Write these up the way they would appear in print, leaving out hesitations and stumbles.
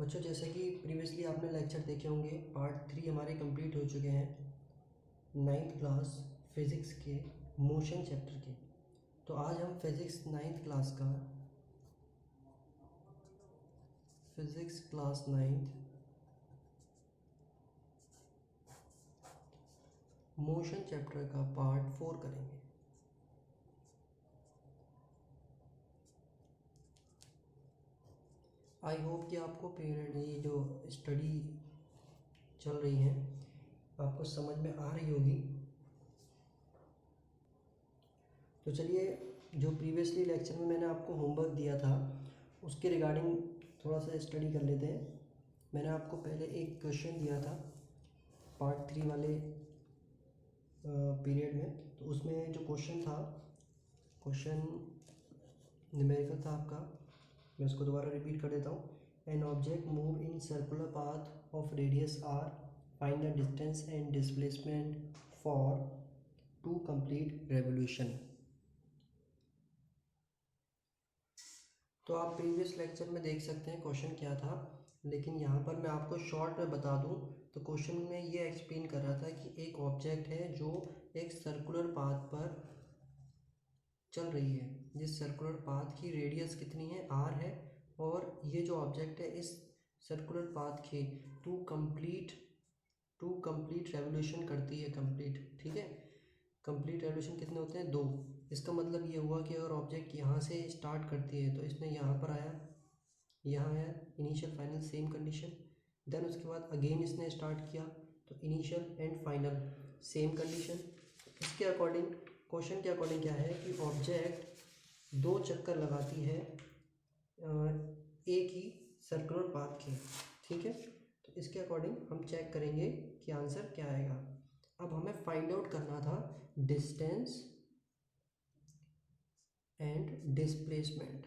बच्चों जैसे कि प्रीवियसली आपने लेक्चर देखे होंगे, पार्ट 3 हमारे कंप्लीट हो चुके हैं 9th क्लास फिज़िक्स के मोशन चैप्टर के। तो आज हम फिज़िक्स 9th क्लास का physics class 9th motion chapter का पार्ट 4 करेंगे। आई होप कि आपको पीरियड ये जो स्टडी चल रही है आपको समझ में आ रही होगी। तो चलिए, जो प्रीवियसली लेक्चर में मैंने आपको होमवर्क दिया था उसके रिगार्डिंग थोड़ा सा स्टडी कर लेते हैं। मैंने आपको पहले एक क्वेश्चन दिया था पार्ट 3 वाले पीरियड में। तो उसमें जो क्वेश्चन था, क्वेश्चन न्यूमेरिकल था आपका। मैं उसको दोबारा रिपीट कर देता हूँ। An object move in circular path of radius R, find the distance and displacement for 2 complete revolution. तो आप प्रीवियस लेक्चर में देख सकते हैं क्वेश्चन क्या था, लेकिन यहाँ पर मैं आपको शॉर्ट में बता दूँ तो क्वेश्चन में ये एक्सप्लेन कर रहा था कि एक ऑब्जेक्ट है जो एक सर्कुलर पाथ पर चल रही है, जिस सर्कुलर पाथ की रेडियस कितनी है, आर है, और ये जो ऑब्जेक्ट है इस सर्कुलर पाथ के टू कंप्लीट रेवोल्यूशन करती है। कंप्लीट, ठीक है। कंप्लीट रेवोल्यूशन कितने होते हैं? 2। इसका मतलब ये हुआ कि अगर ऑब्जेक्ट यहाँ से स्टार्ट करती है तो इसने यहाँ पर आया, यहाँ आया, initial final same condition. Then उसके बाद अगेन इसने स्टार्ट किया तो initial and final same condition. इसके अकॉर्डिंग, क्वेश्चन के अकॉर्डिंग क्या है कि ऑब्जेक्ट 2 चक्कर लगाती है एक ही सर्कुलर पाथ के, ठीक है। तो इसके अकॉर्डिंग हम चेक करेंगे कि आंसर क्या आएगा। अब हमें फाइंड आउट करना था डिस्टेंस एंड डिस्प्लेसमेंट।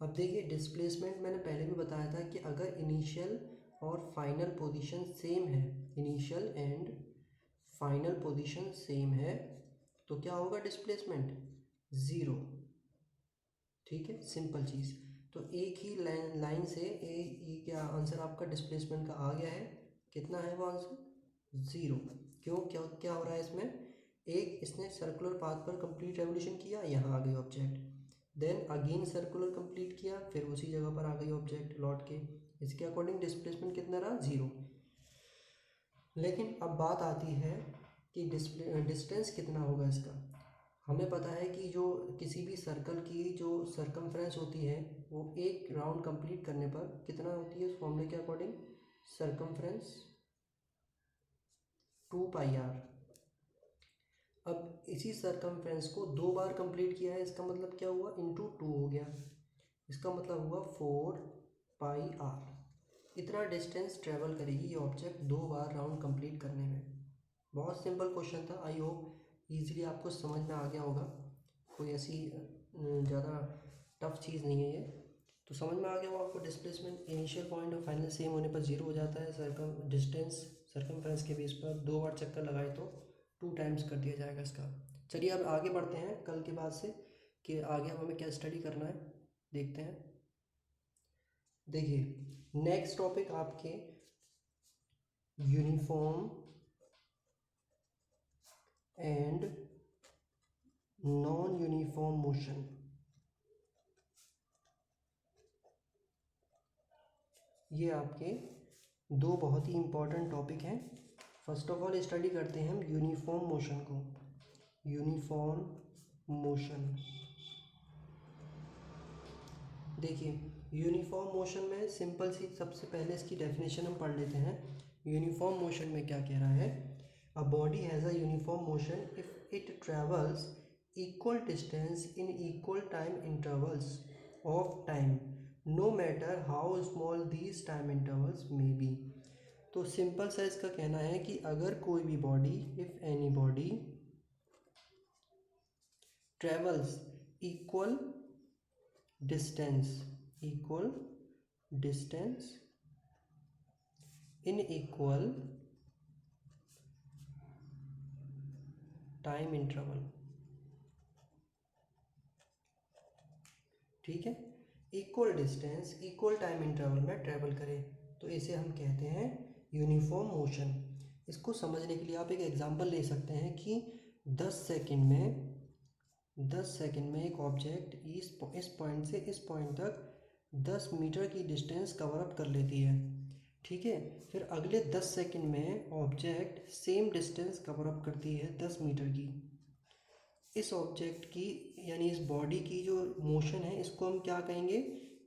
अब देखिए, डिस्प्लेसमेंट मैंने पहले भी बताया था कि अगर इनिशियल और फाइनल पोजीशन सेम है, initial and final position same है तो क्या होगा? डिस्प्लेसमेंट 0, ठीक है। सिंपल चीज़। तो एक ही लाइन से ये क्या आंसर आपका डिस्प्लेसमेंट का आ गया है? कितना है वो आंसर? 0। क्यों? क्या क्या हो रहा है इसमें? एक इसने सर्कुलर पाथ पर कंप्लीट रेवोल्यूशन किया, यहाँ आ गई object, then again circular complete किया, फिर उसी जगह पर आ गई ऑब्जेक्ट लौट के। इसके अकॉर्डिंग डिस्प्लेसमेंट कितना रहा? 0। लेकिन अब बात आती है कि डिस्टेंस कितना होगा इसका। हमें पता है कि जो किसी भी सर्कल की जो सरकमफ्रेंस होती है वो एक राउंड कंप्लीट करने पर कितना होती है उस फॉर्मूले के अकॉर्डिंग? Circumference 2πr। अब इसी सरकमफ्रेंस को 2 बार कंप्लीट किया है, इसका मतलब क्या हुआ? इंटू 2 हो गया। इसका मतलब हुआ 4πr। इतना डिस्टेंस ट्रेवल करेगी ये ऑब्जेक्ट 2 बार राउंड कंप्लीट करने में। बहुत सिंपल क्वेश्चन था। आई होप ईजिली आपको समझ में आ गया होगा। कोई ऐसी ज़्यादा टफ चीज़ नहीं है ये। तो समझ में आ गया होगा आपको। डिस्प्लेसमेंट इनिशियल पॉइंट और फाइनल सेम होने पर 0 हो जाता है। सरकमफ्रेंस के बेस पर 2 बार चक्कर लगाए तो 2 टाइम्स कर दिया जाएगा इसका। चलिए अब आगे बढ़ते हैं कल के बाद से कि आगे अब हमें क्या स्टडी करना है, देखते हैं। देखिए, नेक्स्ट टॉपिक आपके uniform and non uniform motion. ये आपके 2 बहुत ही इंपॉर्टेंट टॉपिक हैं। फर्स्ट ऑफ ऑल स्टडी करते हैं हम यूनिफॉर्म मोशन को। यूनिफॉर्म मोशन, देखिए यूनिफॉर्म मोशन में सिंपल सी सबसे पहले इसकी डेफिनेशन हम पढ़ लेते हैं। यूनिफॉर्म मोशन में क्या कह रहा है? A body has a uniform motion if it travels equal distance in equal time intervals of time, no matter how small these time intervals may be. तो सिंपल सा इसका कहना है कि अगर कोई भी body, if any body travels equal distance in equal time interval, ठीक है। Equal distance equal time interval में ट्रैवल करे, तो इसे हम कहते हैं यूनिफॉर्म मोशन। इसको समझने के लिए आप एक एग्जांपल ले सकते हैं कि 10 सेकंड में एक ऑब्जेक्ट इस पॉइंट से इस पॉइंट तक 10 मीटर की डिस्टेंस कवर अप कर लेती है, ठीक है। फिर अगले 10 सेकंड में object same distance cover up करती है 10 मीटर की। इस ऑब्जेक्ट की यानी इस बॉडी की जो मोशन है इसको हम क्या कहेंगे,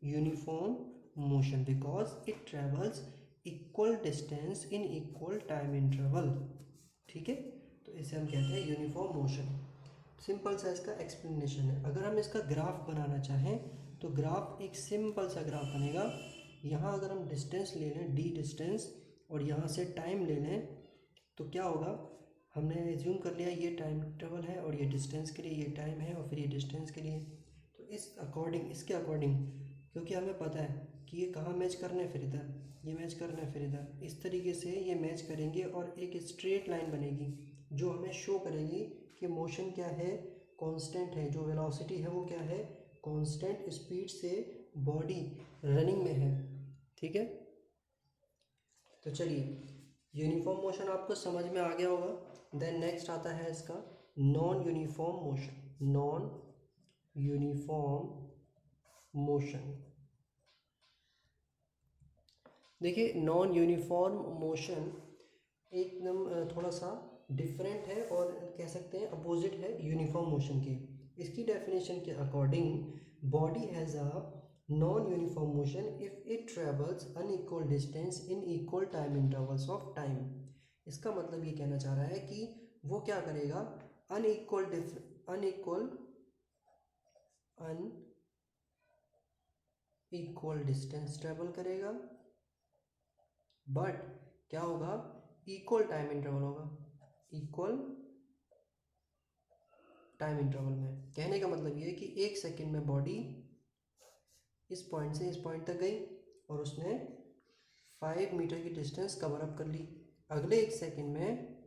uniform motion, because it travels equal distance in equal time interval, ठीक है। तो इसे हम कहते हैं यूनिफॉर्म मोशन। सिंपल सा इसका एक्सप्लेनेशन है। अगर हम इसका ग्राफ बनाना चाहें तो ग्राफ एक सिंपल सा ग्राफ बनेगा। यहाँ अगर हम डिस्टेंस ले लें, डी डिस्टेंस, और यहाँ से टाइम ले लें, तो क्या होगा, हमने एज्यूम कर लिया ये टाइम इंटरवल है और ये डिस्टेंस के लिए ये टाइम है और फिर ये डिस्टेंस के लिए। तो इसके अकॉर्डिंग क्योंकि हमें पता है कि ये कहाँ मैच करना है, फिर इधर ये मैच करना है, फिर इधर, इस तरीके से ये मैच करेंगे और एक स्ट्रेट लाइन बनेगी जो हमें शो करेगी कि मोशन क्या है, कांस्टेंट है, जो वेलोसिटी है वो क्या है, कांस्टेंट स्पीड से बॉडी रनिंग में है, ठीक है। तो चलिए, यूनिफॉर्म मोशन आपको समझ में आ गया होगा। देन नेक्स्ट आता है इसका non uniform motion. Non uniform motion, देखिए नॉन यूनिफॉर्म मोशन एकदम थोड़ा सा डिफरेंट है और कह सकते हैं अपोजिट है यूनिफॉर्म मोशन के। इसकी डेफिनेशन के according body has a non uniform motion if it travels unequal distance in equal time intervals of time. इसका मतलब ये कहना चाह रहा है कि वो क्या करेगा, अनइक्वल डिस्टेंस ट्रेवल करेगा, बट क्या होगा, इक्वल टाइम इंटरवल होगा, इक्वल टाइम इंटरवल में। कहने का मतलब ये है कि 1 सेकंड में बॉडी इस पॉइंट से इस पॉइंट तक गई और उसने 5 मीटर की डिस्टेंस कवर अप कर ली। अगले 1 सेकंड में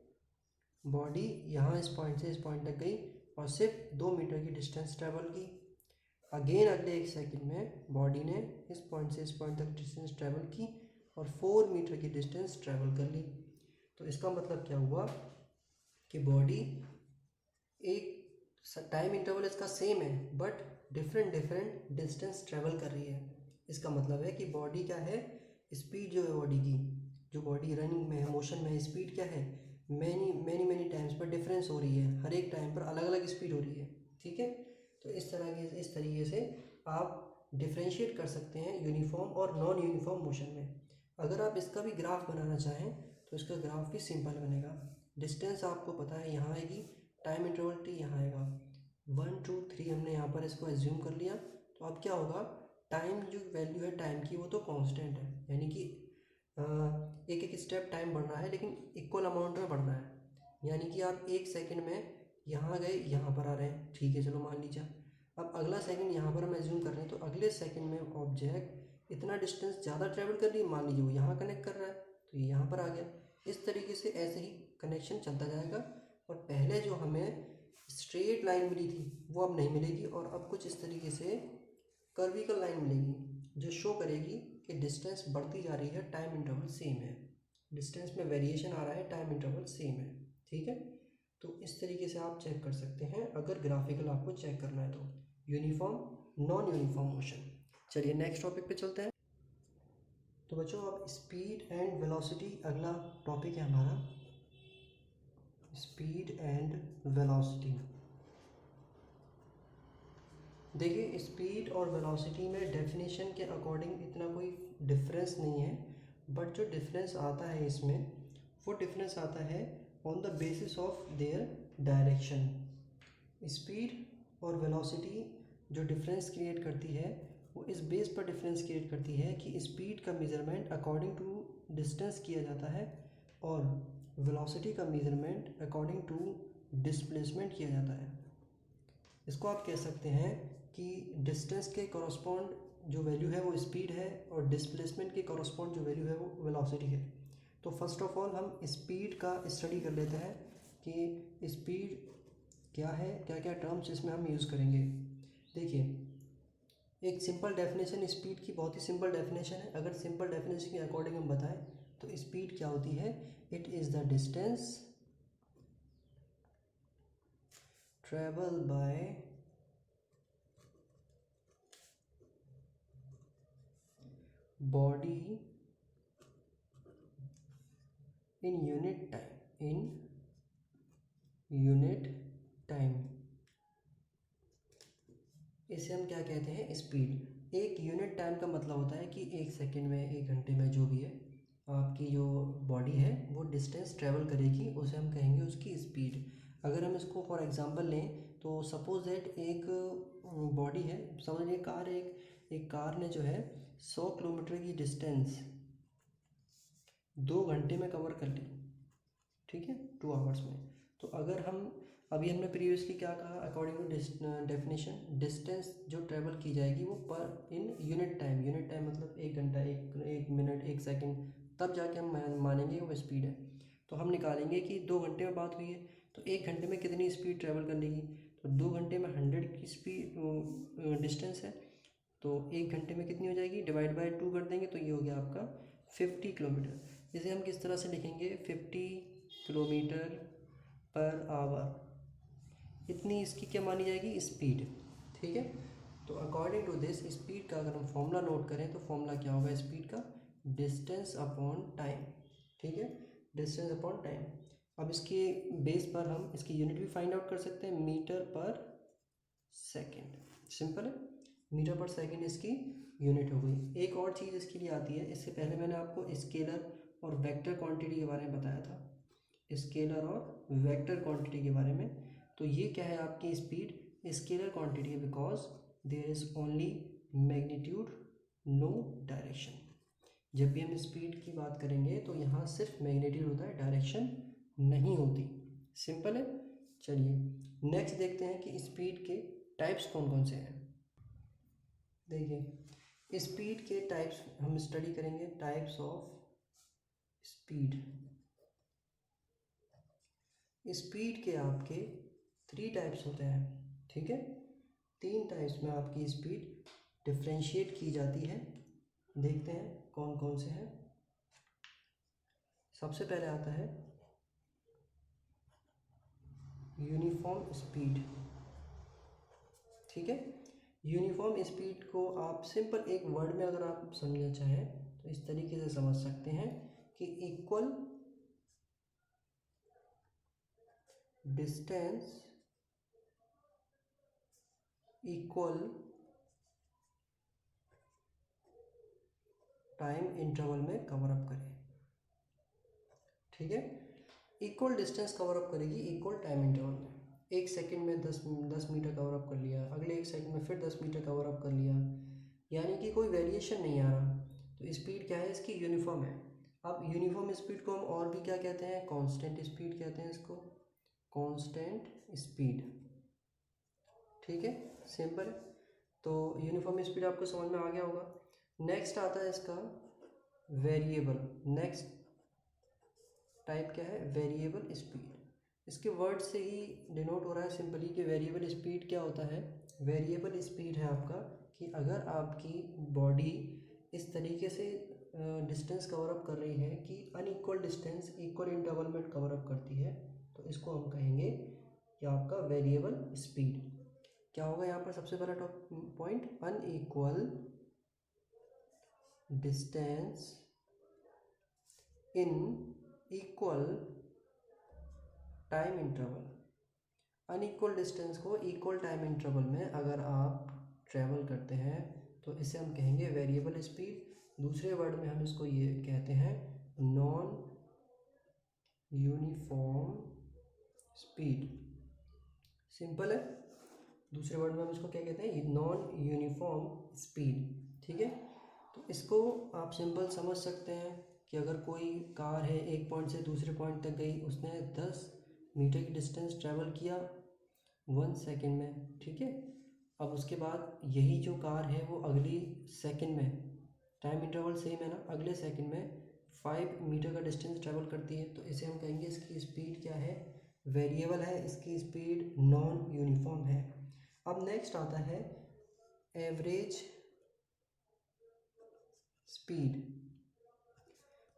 बॉडी यहाँ इस पॉइंट से इस पॉइंट तक गई और सिर्फ 2 मीटर की डिस्टेंस ट्रेवल की। अगेन अगले 1 सेकंड में बॉडी ने इस पॉइंट से इस पॉइंट तक डिस्टेंस ट्रेवल की और 4 मीटर की डिस्टेंस ट्रेवल कर ली। तो इसका मतलब क्या हुआ कि बॉडी एक टाइम इंटरवल इसका सेम है बट डिफरेंट डिस्टेंस ट्रेवल कर रही है। इसका मतलब है कि बॉडी क्या है, स्पीड जो है बॉडी की, जो बॉडी रनिंग में है, मोशन में है, स्पीड क्या है, मैनी टाइम्स पर डिफरेंस हो रही है, हर एक टाइम पर अलग अलग स्पीड हो रही है, ठीक है। तो इस तरीके से आप डिफ्रेंशिएट कर सकते हैं यूनिफॉर्म और नॉन यूनिफॉर्म मोशन में। अगर आप इसका भी ग्राफ बनाना चाहें तो इसका ग्राफ भी सिंपल बनेगा। डिस्टेंस आपको पता है यहाँ आएगी, टाइम इंटरवल टी यहाँ आएगा, 1 2 3 हमने यहाँ पर इसको एज्यूम कर लिया। तो अब क्या होगा, टाइम जो वैल्यू है टाइम की वो तो कांस्टेंट है, यानी कि एक एक स्टेप टाइम बढ़ रहा है लेकिन इक्वल अमाउंट में बढ़ रहा है। यानी कि आप 1 सेकंड में यहाँ गए यहाँ पर आ रहे हैं, ठीक है, चलो मान लीजिए। अब अगला सेकंड यहाँ पर हम एज्यूम कर रहे हैं, तो अगले सेकंड में ऑब्जेक्ट इतना डिस्टेंस ज़्यादा ट्रैवल कर रही है, मान लीजिए वो यहाँ कनेक्ट कर रहा है तो ये यहाँ पर आ गया। इस तरीके से ऐसे ही कनेक्शन चलता जाएगा और पहले जो हमें स्ट्रेट लाइन मिली थी वो अब नहीं मिलेगी और अब कुछ इस तरीके से कर्विकल लाइन मिलेगी जो शो करेगी कि डिस्टेंस बढ़ती जा रही है, टाइम इंटरवल सेम है, डिस्टेंस में वेरिएशन आ रहा है, टाइम इंटरवल सेम है, ठीक है। तो इस तरीके से आप चेक कर सकते हैं अगर ग्राफिकल आपको चेक करना है तो, यूनिफॉर्म नॉन यूनिफॉर्म मोशन। चलिए नेक्स्ट टॉपिक पे चलते हैं। तो बच्चों अब स्पीड एंड वेलोसिटी अगला टॉपिक है हमारा, स्पीड एंड वेलोसिटी। देखिए स्पीड और वेलोसिटी में डेफिनेशन के अकॉर्डिंग इतना कोई डिफरेंस नहीं है, बट जो डिफरेंस आता है इसमें वो डिफरेंस आता है on the basis of their direction. Speed और वेलोसिटी जो डिफरेंस क्रिएट करती है वो इस बेस पर डिफरेंस क्रिएट करती है कि स्पीड का मेजरमेंट अकॉर्डिंग टू डिस्टेंस किया जाता है और वेलोसिटी का मेजरमेंट अकॉर्डिंग टू डिस्प्लेसमेंट किया जाता है। इसको आप कह सकते हैं कि डिस्टेंस के कॉरस्पॉन्ड जो वैल्यू है वो स्पीड है और डिस्प्लेसमेंट के कॉरस्पॉन्ड जो वैल्यू है वो वेलोसिटी है। तो फर्स्ट ऑफ ऑल हम स्पीड का स्टडी कर लेते हैं कि स्पीड क्या है, क्या क्या टर्म्स इसमें हम यूज़ करेंगे। देखिए एक सिंपल डेफिनेशन स्पीड की, बहुत ही सिंपल डेफिनेशन है। अगर सिंपल डेफिनेशन के अकॉर्डिंग हम बताएं तो स्पीड क्या होती है, it is the distance travel by body in unit time, in unit time. इसे हम क्या कहते हैं, स्पीड। एक यूनिट टाइम का मतलब होता है कि 1 सेकंड में, 1 घंटे में, जो भी है आपकी जो बॉडी है वो डिस्टेंस ट्रेवल करेगी, उसे हम कहेंगे उसकी स्पीड। अगर हम इसको फॉर एग्जांपल लें तो सपोज दैट एक बॉडी है, समझिए कार है, एक कार ने जो है 100 किलोमीटर की डिस्टेंस 2 घंटे में कवर कर ली, ठीक है, 2 आवर्स में। तो अगर हम, अभी हमने प्रीवियसली क्या कहा, अकॉर्डिंग टू डेफिनेशन, डिस्टेंस जो ट्रेवल की जाएगी वो पर in unit time, unit time मतलब 1 घंटा, 1 मिनट, 1 सेकंड, तब जाके हम मानेंगे वो स्पीड है। तो हम निकालेंगे कि 2 घंटे में बात हुई है तो 1 घंटे में कितनी स्पीड ट्रेवल कर लेगी। तो 2 घंटे में 100 की स्पीड डिस्टेंस है, तो 1 घंटे में कितनी हो जाएगी, डिवाइड बाय 2 कर देंगे तो ये हो गया आपका 50 किलोमीटर। इसे हम किस तरह से लिखेंगे, 50 किलोमीटर पर आवर, इतनी इसकी क्या मानी जाएगी, स्पीड, ठीक है। तो अकॉर्डिंग टू दिस स्पीड का अगर हम फॉर्मूला नोट करें तो फॉर्मूला क्या होगा स्पीड का, डिस्टेंस अपॉन टाइम, ठीक है, डिस्टेंस अपॉन टाइम। अब इसके बेस पर हम इसकी यूनिट भी फाइंड आउट कर सकते हैं, मीटर पर सेकेंड, सिंपल है, मीटर पर सेकेंड इसकी यूनिट हो गई। एक और चीज़ इसके लिए आती है, इससे पहले मैंने आपको स्केलर और वेक्टर क्वांटिटी के बारे में बताया था, स्केलर और वेक्टर क्वांटिटी के बारे में। तो ये क्या है आपकी स्पीड, स्केलर क्वांटिटी है, because there is only magnitude, no direction. जब भी हम स्पीड की बात करेंगे तो यहाँ सिर्फ मैग्नीट्यूड होता है, डायरेक्शन नहीं होती, सिंपल है। चलिए नेक्स्ट देखते हैं कि स्पीड के टाइप्स कौन कौन से हैं। देखिए स्पीड के टाइप्स हम स्टडी करेंगे, टाइप्स ऑफ स्पीड। स्पीड के आपके 3 टाइप्स होते हैं, ठीक है, 3 टाइप्स में आपकी स्पीड डिफ्रेंशिएट की जाती है। देखते हैं कौन कौन से हैं। सबसे पहले आता है यूनिफॉर्म स्पीड, ठीक है। यूनिफॉर्म स्पीड को आप सिंपल एक वर्ड में अगर आप समझना चाहें तो इस तरीके से समझ सकते हैं कि equal distance, equal time interval में कवर अप करें, ठीक है। इक्वल डिस्टेंस कवर अप करेगी इक्वल टाइम इंटरवल में। 1 सेकंड में 10 मीटर कवर अप कर लिया, अगले 1 सेकंड में फिर 10 मीटर कवर अप कर लिया, यानी कि कोई वेरिएशन नहीं आ रहा। तो स्पीड क्या है इसकी, यूनिफॉर्म है। अब यूनिफॉर्म स्पीड को हम और भी क्या कहते हैं, कांस्टेंट स्पीड कहते हैं इसको, कांस्टेंट स्पीड, ठीक है, सिंपल है। तो यूनिफॉर्म स्पीड आपको समझ में आ गया होगा। नेक्स्ट आता है इसका वेरिएबल। नेक्स्ट टाइप क्या है, वेरिएबल स्पीड। इसके वर्ड से ही डिनोट हो रहा है सिंपली कि वेरिएबल स्पीड क्या होता है। वेरिएबल स्पीड है आपका कि अगर आपकी बॉडी इस तरीके से डिस्टेंस कवर अप कर रही है कि अनइक्वल डिस्टेंस इक्वल इंटरवल में कवर अप करती है, तो इसको हम कहेंगे कि आपका वेरिएबल स्पीड। क्या होगा यहाँ पर सबसे पहला point, unequal distance in equal time interval. Unequal distance को इक्वल टाइम इंटरवल में अगर आप ट्रेवल करते हैं तो इसे हम कहेंगे वेरिएबल स्पीड। दूसरे वर्ड में हम इसको ये कहते हैं नॉन यूनिफॉर्म स्पीड, सिंपल है। दूसरे वर्ड में हम इसको क्या कहते हैं, नॉन यूनिफॉर्म स्पीड, ठीक है। तो इसको आप सिंपल समझ सकते हैं कि अगर कोई कार है, एक पॉइंट से दूसरे पॉइंट तक गई, उसने 10 मीटर की डिस्टेंस ट्रैवल किया 1 सेकंड में, ठीक है। अब उसके बाद यही जो कार है वो अगली सेकंड में, टाइम इंटरवल सेम है ना, अगले सेकंड में 5 मीटर का डिस्टेंस ट्रैवल करती है, तो इसे हम कहेंगे इसकी स्पीड क्या है, वेरिएबल है, इसकी स्पीड नॉन यूनिफॉर्म है। अब नेक्स्ट आता है एवरेज स्पीड।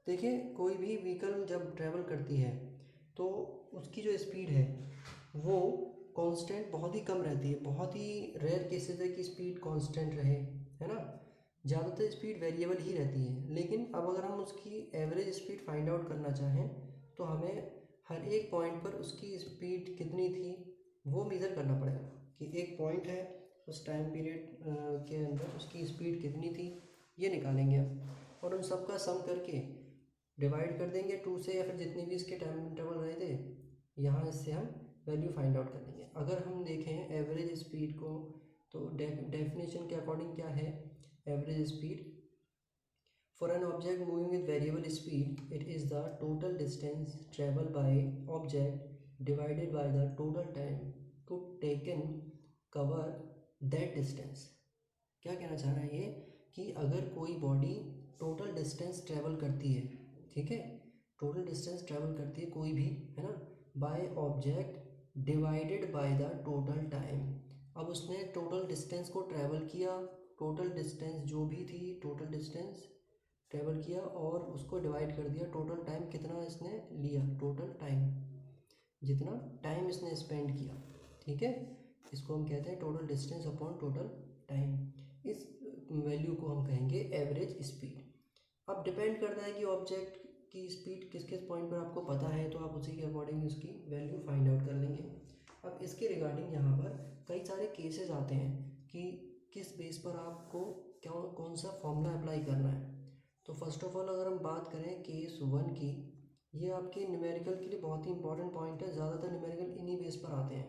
देखिए कोई भी व्हीकल जब ट्रैवल करती है तो उसकी जो स्पीड है वो कांस्टेंट बहुत ही कम रहती है, बहुत ही रेयर केसेस है कि स्पीड कांस्टेंट रहे, है ना। ज़्यादातर स्पीड वेरिएबल ही रहती है। लेकिन अब अगर हम उसकी एवरेज स्पीड फाइंड आउट करना चाहें तो हमें हर एक पॉइंट पर उसकी स्पीड कितनी थी वो मेज़र करना पड़ेगा कि एक पॉइंट है उस टाइम पीरियड के अंदर उसकी स्पीड कितनी थी, ये निकालेंगे हम और उन सब का सम करके डिवाइड कर देंगे 2 से या फिर जितनी भी इसके टाइम इंटरवल रहे थे यहाँ इससे हम वैल्यू फाइंड आउट कर लेंगे। अगर हम देखें एवरेज स्पीड को तो डेफिनेशन के अकॉर्डिंग क्या है average speed. For an object moving with variable speed it is the total distance travel by object divided by the total time to taken cover that distance. क्या कहना चाह रहा है ये कि अगर कोई बॉडी टोटल डिस्टेंस ट्रेवल करती है, ठीक है, टोटल डिस्टेंस ट्रेवल करती है कोई भी, है ना, bye object divided by the total time. अब उसने टोटल डिस्टेंस को ट्रेवल किया, टोटल डिस्टेंस जो भी थी टोटल डिस्टेंस ट्रेवल किया और उसको डिवाइड कर दिया टोटल टाइम कितना इसने लिया, टोटल टाइम जितना टाइम इसने स्पेंड किया, ठीक है, इसको हम कहते हैं total distance upon total time. इस वैल्यू को हम कहेंगे एवरेज स्पीड। अब डिपेंड करता है कि ऑब्जेक्ट की स्पीड किस किस पॉइंट पर आपको पता है तो आप उसी के अकॉर्डिंग उसकी वैल्यू फाइंड आउट कर लेंगे। अब इसके रिगार्डिंग यहाँ पर कई सारे केसेस आते हैं कि किस बेस पर आपको क्या कौन सा फॉर्मूला अप्लाई करना है। तो फर्स्ट ऑफ ऑल अगर हम बात करें केस 1 की, ये आपके न्यूमेरिकल के लिए बहुत ही इंपॉर्टेंट पॉइंट है, ज़्यादातर न्यूमेरिकल इन्हीं बेस पर आते हैं,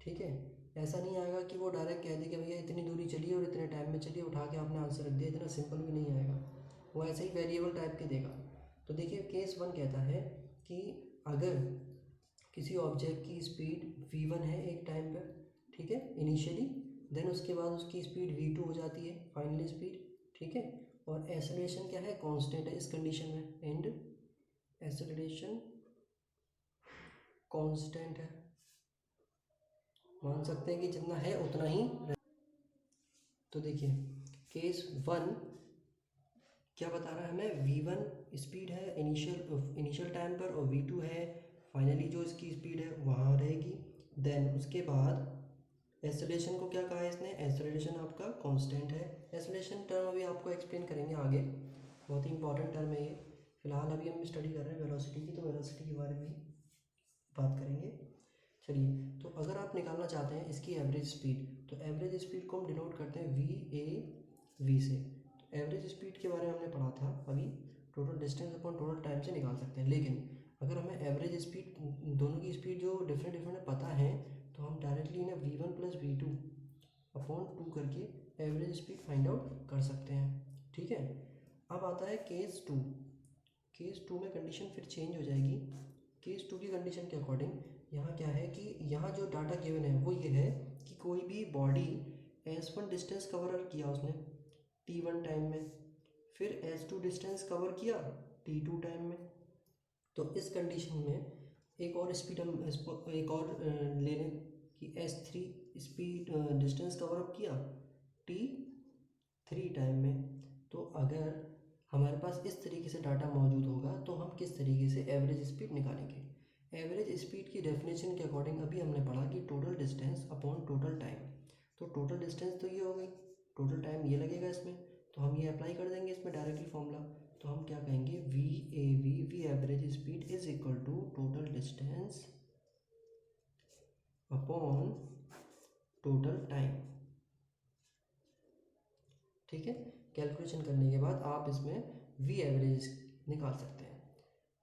ठीक है। ऐसा नहीं आएगा कि वो डायरेक्ट कह दे कि भैया इतनी दूरी चलिए और इतने टाइम में चलिए, उठा के आपने आंसर रख दिया, इतना सिंपल भी नहीं आएगा, वो ऐसे ही वेरिएबल टाइप के देगा। तो देखिए केस 1 कहता है कि अगर किसी ऑब्जेक्ट की स्पीड v1 है एक टाइम पर, ठीक है, इनिशियली, देन उसके बाद उसकी स्पीड v2 हो जाती है फाइनल स्पीड, ठीक है, और एक्सेलरेशन क्या है कांस्टेंट है इस कंडीशन में, एंड एक्सेलरेशन कांस्टेंट है, मान सकते हैं कि जितना है उतना ही। तो देखिए केस 1 क्या बता रहा है हमें, v1 स्पीड है इनिशियल टाइम पर और v2 है फाइनली जो इसकी स्पीड है वहाँ रहेगी। देन उसके बाद एक्सेलरेशन को क्या कहा है इसने, एक्सेलरेशन आपका कांस्टेंट है। एक्सेलरेशन टर्म अभी आपको एक्सप्लेन करेंगे आगे, बहुत ही इंपॉर्टेंट टर्म है ये। फिलहाल अभी हम स्टडी कर रहे हैं वेलोसिटी की, तो वेलोसिटी के बारे में ही बात करेंगे। चलिए, तो अगर आप निकालना चाहते हैं इसकी एवरेज स्पीड, तो एवरेज स्पीड को हम डिनोट करते हैं v से। तो एवरेज स्पीड के बारे में हमने पढ़ा था अभी, total distance upon total time से निकाल सकते हैं। लेकिन अगर हमें एवरेज स्पीड दोनों की स्पीड जो डिफरेंट डिफरेंट पता है तो हम डायरेक्टली इन्हें v1 प्लस v2 अपॉन 2 करके एवरेज स्पीड फाइंड आउट कर सकते हैं, ठीक है। अब आता है केस 2। केस 2 में कंडीशन फिर चेंज हो जाएगी। केस 2 की कंडीशन के अकॉर्डिंग यहाँ क्या है कि यहाँ जो डाटा गिवन है वो ये है कि कोई भी बॉडी s1 डिस्टेंस कवर किया उसने t1 टाइम में, फिर s2 डिस्टेंस कवर किया t2 टाइम में। तो इस कंडीशन में एक और स्पीड हम एक और ले लें कि s3 speed distance cover up किया t3 टाइम में। तो अगर हमारे पास इस तरीके से डाटा मौजूद होगा तो हम किस तरीके से एवरेज स्पीड निकालेंगे। एवरेज स्पीड की डेफिनेशन के अकॉर्डिंग अभी हमने पढ़ा कि total distance upon total time. तो टोटल डिस्टेंस तो ये हो गई, टोटल टाइम ये लगेगा इसमें, तो हम ये अप्लाई कर देंगे इसमें डायरेक्टली फॉर्मूला। तो हम क्या कहेंगे, we average speed is equal to total distance upon total time, ठीक है। कैलकुलेशन करने के बाद आप इसमें वी एवरेज निकाल सकते हैं,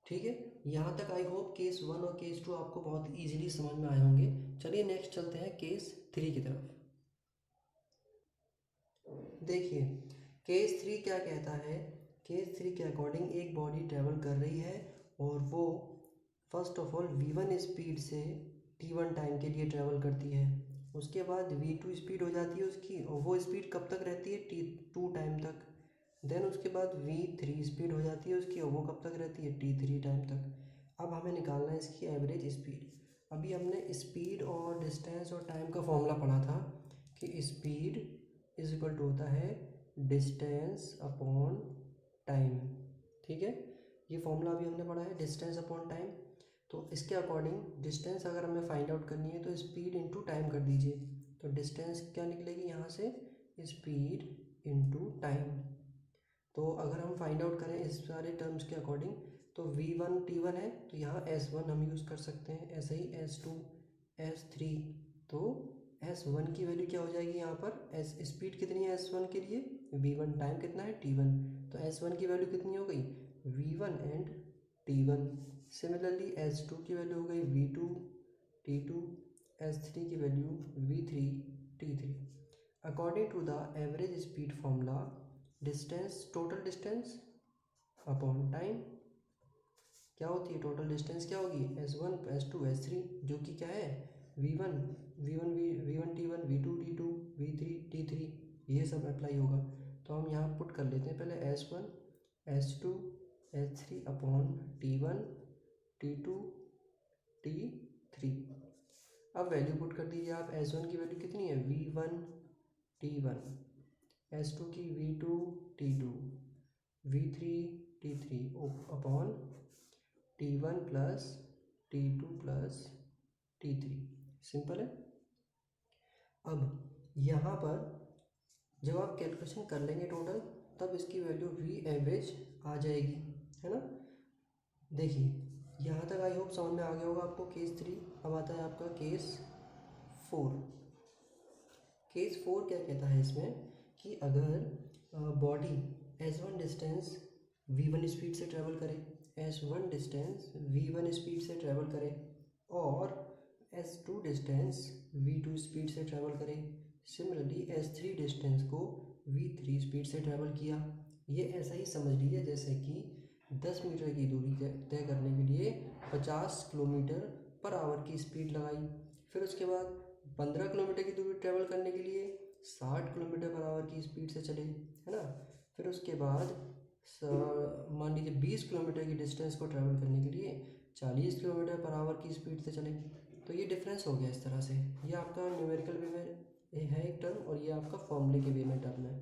ठीक है। यहाँ तक आई होप केस 1 और केस 2 आपको बहुत इजीली समझ में आए होंगे। चलिए नेक्स्ट चलते हैं केस 3 की तरफ। देखिए केस 3 क्या कहता है, केस 3 के अकॉर्डिंग एक बॉडी ट्रेवल कर रही है और वो first of all v1 speed से t1 टाइम के लिए ट्रेवल करती है, उसके बाद v2 स्पीड हो जाती है उसकी और वो स्पीड कब तक रहती है t2 टाइम तक। देन उसके बाद v3 स्पीड हो जाती है उसकी और वो कब तक रहती है t3 टाइम तक। अब हमें निकालना है इसकी एवरेज स्पीड। अभी हमने स्पीड और डिस्टेंस और टाइम का फॉर्मूला पढ़ा था कि स्पीड इज इक्वल टू होता है डिस्टेंस अपॉन टाइम। ठीक है, ये फॉर्मूला अभी हमने पढ़ा है डिस्टेंस अपॉन टाइम। तो इसके अकॉर्डिंग डिस्टेंस अगर हमें फाइंड आउट करनी है तो स्पीड इनटू टाइम कर दीजिए। तो डिस्टेंस क्या निकलेगी यहाँ से, स्पीड इनटू टाइम। तो अगर हम फाइंड आउट करें इस सारे टर्म्स के अकॉर्डिंग तो v1 t1 है तो यहाँ s1 हम यूज़ कर सकते हैं, ऐसे ही s2 s3। तो s1 की वैल्यू क्या हो जाएगी यहाँ पर, स्पीड कितनी है s1 के लिए, v1, टाइम कितना है t1। तो s1 की वैल्यू कितनी हो गई, v1 and t1। Similarly s2 की वैल्यू हो गई v2 t2, s3 की value v3 t3। According to the average speed formula, distance, total distance upon time क्या होती है, टोटल डिस्टेंस क्या होगी, s1 s2 s3, जो कि क्या है v1 v1 t1 v2 t2 v3 t3, ये सब अप्लाई होगा। तो हम यहाँ पुट कर लेते हैं पहले s1 s2 s3 upon t1 t2 t3। अब वैल्यू पुट कर दीजिए आप, s1 की वैल्यू कितनी है v1 t1, s2 की v2 t2 v3 t3 upon t1 plus t2 plus t3। Simple है। अब यहाँ पर जब आप कैलकुलेशन कर लेंगे टोटल तब इसकी वैल्यू v एवरेज आ जाएगी, है ना। देखिए यहाँ तक आई होप समझ में आ गया होगा आपको केस 3। अब आता है आपका केस 4। केस 4 क्या कहता है इसमें कि अगर body s1 distance v1 speed से ट्रेवल करे, s1 डिस्टेंस v1 स्पीड से ट्रेवल करे और s2 डिस्टेंस v2 स्पीड से ट्रेवल करे, सिमिलरली s3 डिस्टेंस को v3 स्पीड से ट्रेवल किया। ये ऐसा ही समझ लीजिए जैसे कि 10 मीटर की दूरी तय करने के लिए 50 किलोमीटर पर आवर की स्पीड लगाई, फिर उसके बाद 15 किलोमीटर की दूरी ट्रेवल करने के लिए 60 किलोमीटर पर आवर की स्पीड से चले, है ना। फिर उसके बाद मान लीजिए 20 किलोमीटर की डिस्टेंस को ट्रैवल करने के लिए 40 किलोमीटर पर आवर की स्पीड से चले। तो ये डिफरेंस हो गया इस तरह से, ये आपका न्यूमेरिकल वे में है एक टर्म और ये आपका फॉर्मूले के वे में टर्म है।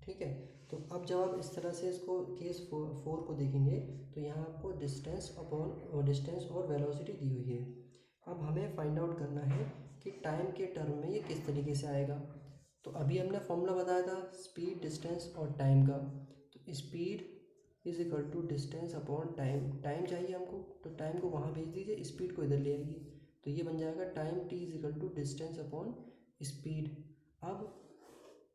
ठीक है, तो अब जब आप इस तरह से इसको केस 4 को देखेंगे तो यहाँ आपको डिस्टेंस और वेलोसिटी दी हुई है। अब हमें फाइंड आउट करना है कि टाइम के टर्म में ये किस तरीके से आएगा। तो अभी हमने फॉर्मूला बताया था स्पीड, डिस्टेंस और टाइम का। तो speed is equal to distance upon time, time चाहिए हमको तो टाइम को वहाँ भेज दीजिए, स्पीड को इधर ले आइए, तो ये बन जाएगा time t is equal to distance upon speed. अब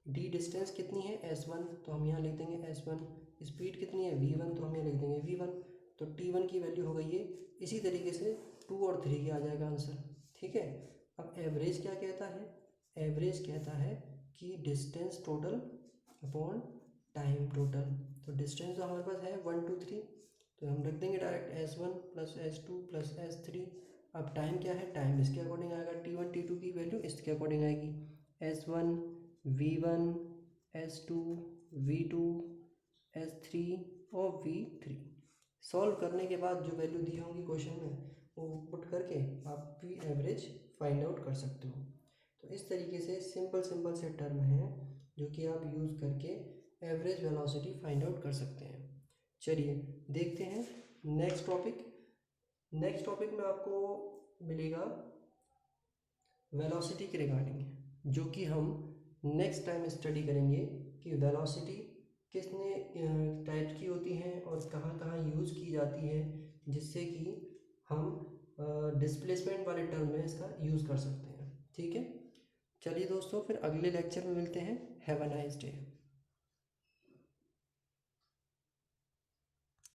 d डिस्टेंस कितनी है s1, तो हम यहाँ लिख देंगे s1, स्पीड कितनी है v1, तो हम यहाँ लिख देंगे v1, तो t1 की वैल्यू हो गई है। इसी तरीके से 2 और 3 का आ जाएगा आंसर। ठीक है, अब एवरेज क्या कहता है, एवरेज कहता है कि distance total upon time total. तो डिस्टेंस तो हमारे पास है 1 2 3, तो हम रख देंगे direct s1 plus s2 plus s3। अब टाइम क्या है, टाइम इसके अकॉर्डिंग आएगा, t1 t2 की वैल्यू इसके अकॉर्डिंग आएगी, s1 v1 s2 v2 s3 और v3। सॉल्व करने के बाद जो वैल्यू दी होंगी क्वेश्चन में वो पुट करके आप v एवरेज फाइंड आउट कर सकते हो। तो इस तरीके से सिंपल से टर्म हैं जो कि आप यूज़ करके एवरेज वेलोसिटी फाइंड आउट कर सकते हैं। चलिए देखते हैं नेक्स्ट टॉपिक। नेक्स्ट टॉपिक में आपको मिलेगा वेलोसिटी के रिगार्डिंग, जो कि हम नेक्स्ट टाइम स्टडी करेंगे कि वेलोसिटी कितने टाइप की होती हैं और कहाँ कहाँ यूज़ की जाती है, जिससे कि हम डिस्प्लेसमेंट वाले टर्म में इसका यूज़ कर सकते हैं। ठीक है, चलिए दोस्तों फिर अगले लेक्चर में मिलते हैं। Have a nice day.